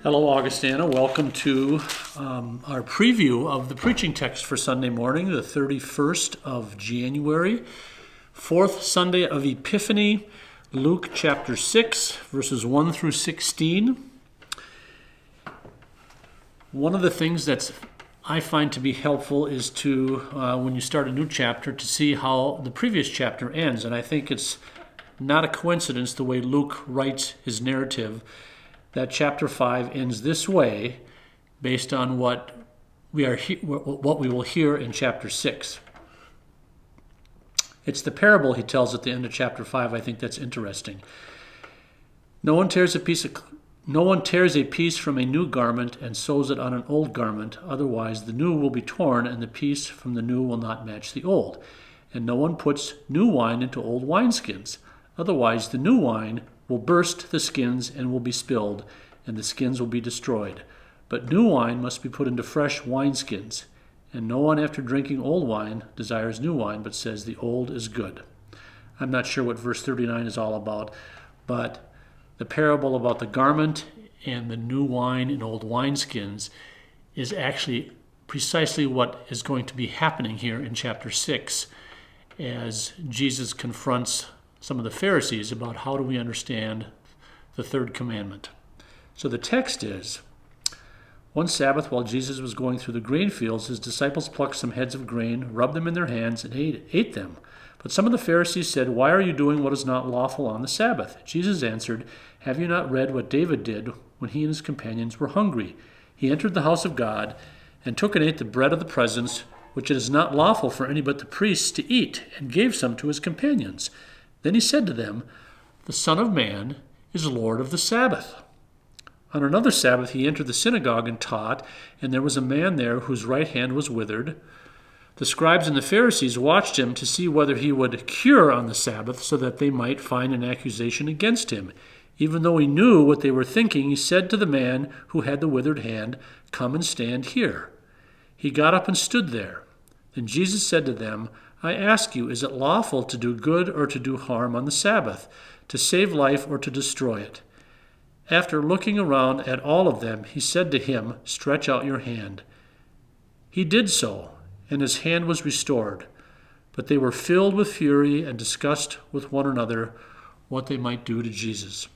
Hello, Augustana. Welcome to our preview of the preaching text for Sunday morning, the 31st of January, fourth Sunday of Epiphany, Luke chapter 6, verses 1 through 16. One of the things that I find to be helpful is to, when you start a new chapter, to see how the previous chapter ends. And I think it's not a coincidence the way Luke writes his narrative, that chapter 5 ends this way based on what we will hear in chapter 6. It's the parable he tells at the end of chapter 5. I think that's interesting. No one tears a piece from a new garment and sews it on an old garment. Otherwise, the new will be torn, and the piece from the new will not match the old. And no one puts new wine into old wineskins. Otherwise, the new wine will burst the skins and will be spilled, and the skins will be destroyed. But new wine must be put into fresh wineskins. And no one after drinking old wine desires new wine, but says the old is good. I'm not sure what verse 39 is all about, but the parable about the garment and the new wine in old wineskins is actually precisely what is going to be happening here in chapter 6 as Jesus confronts some of the Pharisees about how do we understand the third commandment. So the text is, one Sabbath while Jesus was going through the grain fields, his disciples plucked some heads of grain, rubbed them in their hands, and ate them. But some of the Pharisees said, "Why are you doing what is not lawful on the Sabbath?" Jesus answered, "Have you not read what David did when he and his companions were hungry? He entered the house of God and took and ate the bread of the presence, which it is not lawful for any but the priests to eat, and gave some to his companions. Then he said to them, 'The Son of Man is Lord of the Sabbath.'" On another Sabbath he entered the synagogue and taught, and there was a man there whose right hand was withered. The scribes and the Pharisees watched him to see whether he would cure on the Sabbath, so that they might find an accusation against him. Even though he knew what they were thinking, he said to the man who had the withered hand, "Come and stand here." He got up and stood there. Then Jesus said to them, "I ask you, is it lawful to do good or to do harm on the Sabbath, to save life or to destroy it?" After looking around at all of them, he said to him, "Stretch out your hand." He did so, and his hand was restored. But they were filled with fury and discussed with one another what they might do to Jesus.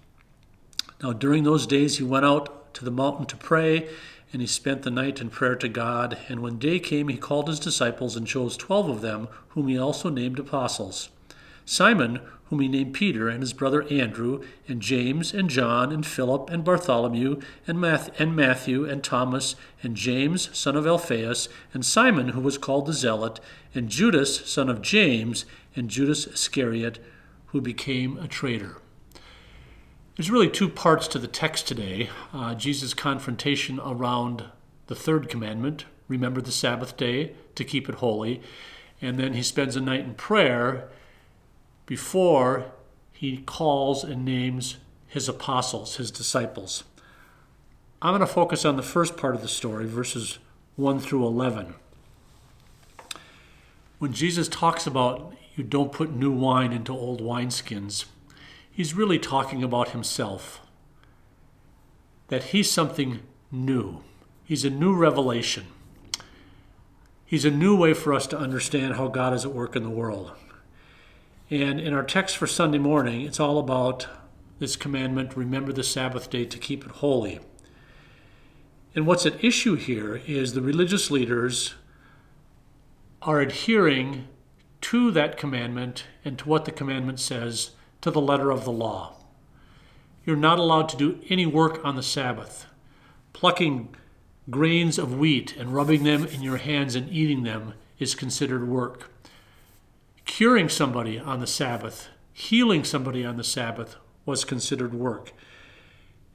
Now during those days he went out to the mountain to pray, and he spent the night in prayer to God. And when day came, he called his disciples and chose 12 of them, whom he also named apostles: Simon, whom he named Peter, and his brother Andrew, and James, and John, and Philip, and Bartholomew, and Matthew, and Thomas, and James, son of Alphaeus, and Simon, who was called the Zealot, and Judas, son of James, and Judas Iscariot, who became a traitor. There's really two parts to the text today. Jesus' confrontation around the third commandment, remember the Sabbath day to keep it holy, and then he spends a night in prayer before he calls and names his apostles, his disciples. I'm going to focus on the first part of the story, verses 1 through 11. When Jesus talks about you don't put new wine into old wineskins, he's really talking about himself, that he's something new. He's a new revelation. He's a new way for us to understand how God is at work in the world. And in our text for Sunday morning, it's all about this commandment, remember the Sabbath day to keep it holy. And what's at issue here is the religious leaders are adhering to that commandment and to what the commandment says to the letter of the law. You're not allowed to do any work on the Sabbath. Plucking grains of wheat and rubbing them in your hands and eating them is considered work. Curing somebody on the Sabbath, healing somebody on the Sabbath was considered work.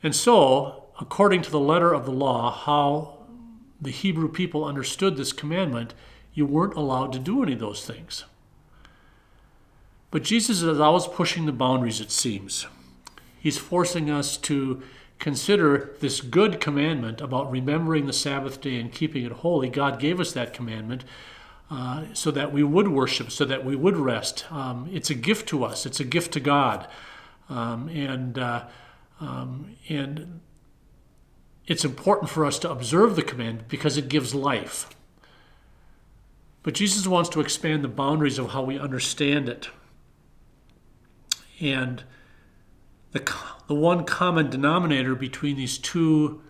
And so, according to the letter of the law, how the Hebrew people understood this commandment, you weren't allowed to do any of those things. But Jesus is always pushing the boundaries, it seems. He's forcing us to consider this good commandment about remembering the Sabbath day and keeping it holy. God gave us that commandment so that we would worship, so that we would rest. It's a gift to us. It's a gift to God. And it's important for us to observe the commandment because it gives life. But Jesus wants to expand the boundaries of how we understand it. And the one common denominator between these two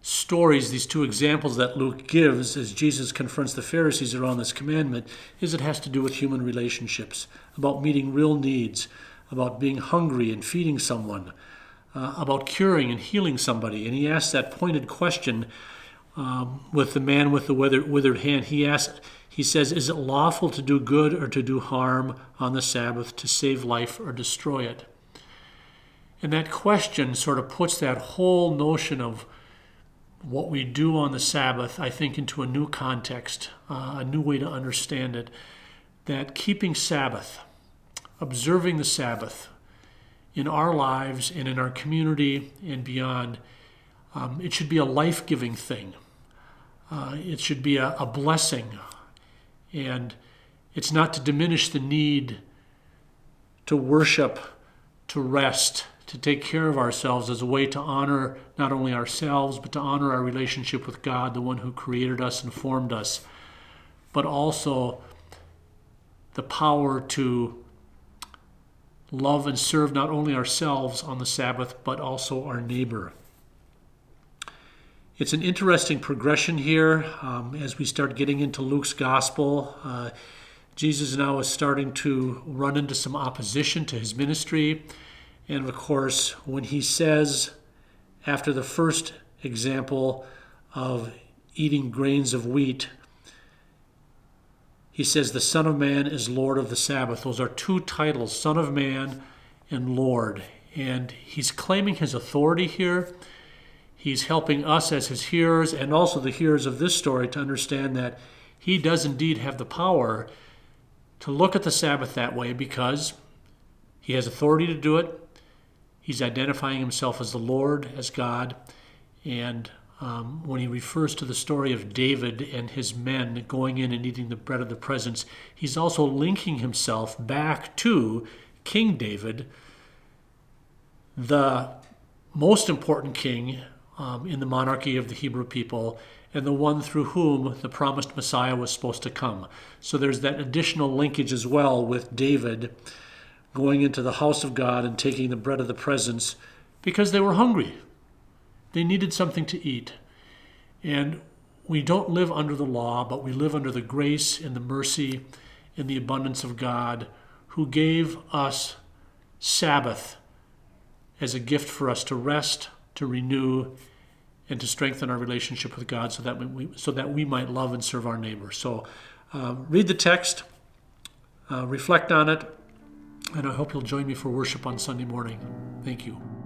stories, these two examples that Luke gives as Jesus confronts the Pharisees around this commandment, is it has to do with human relationships, about meeting real needs, about being hungry and feeding someone, about curing and healing somebody. And he asks that pointed question with the man with the withered hand. He says, is it lawful to do good or to do harm on the Sabbath, to save life or destroy it? And that question sort of puts that whole notion of what we do on the Sabbath, I think, into a new context, a new way to understand it, that keeping Sabbath, observing the Sabbath in our lives and in our community and beyond, it should be a life-giving thing. It should be a blessing. And it's not to diminish the need to worship, to rest, to take care of ourselves as a way to honor not only ourselves, but to honor our relationship with God, the one who created us and formed us, but also the power to love and serve not only ourselves on the Sabbath, but also our neighbor. It's an interesting progression here as we start getting into Luke's gospel. Jesus now is starting to run into some opposition to his ministry. And of course, when he says, after the first example of eating grains of wheat, he says, the Son of Man is Lord of the Sabbath. Those are two titles, Son of Man and Lord. And he's claiming his authority here. He's helping us as his hearers and also the hearers of this story to understand that he does indeed have the power to look at the Sabbath that way because he has authority to do it. He's identifying himself as the Lord, as God. And when he refers to the story of David and his men going in and eating the bread of the presence, he's also linking himself back to King David, the most important king in the monarchy of the Hebrew people, and the one through whom the promised Messiah was supposed to come. So there's that additional linkage as well with David going into the house of God and taking the bread of the presence because they were hungry. They needed something to eat. And we don't live under the law, but we live under the grace and the mercy and the abundance of God, who gave us Sabbath as a gift for us to rest, to renew, and to strengthen our relationship with God so that we might love and serve our neighbor. So read the text, reflect on it, and I hope you'll join me for worship on Sunday morning. Thank you.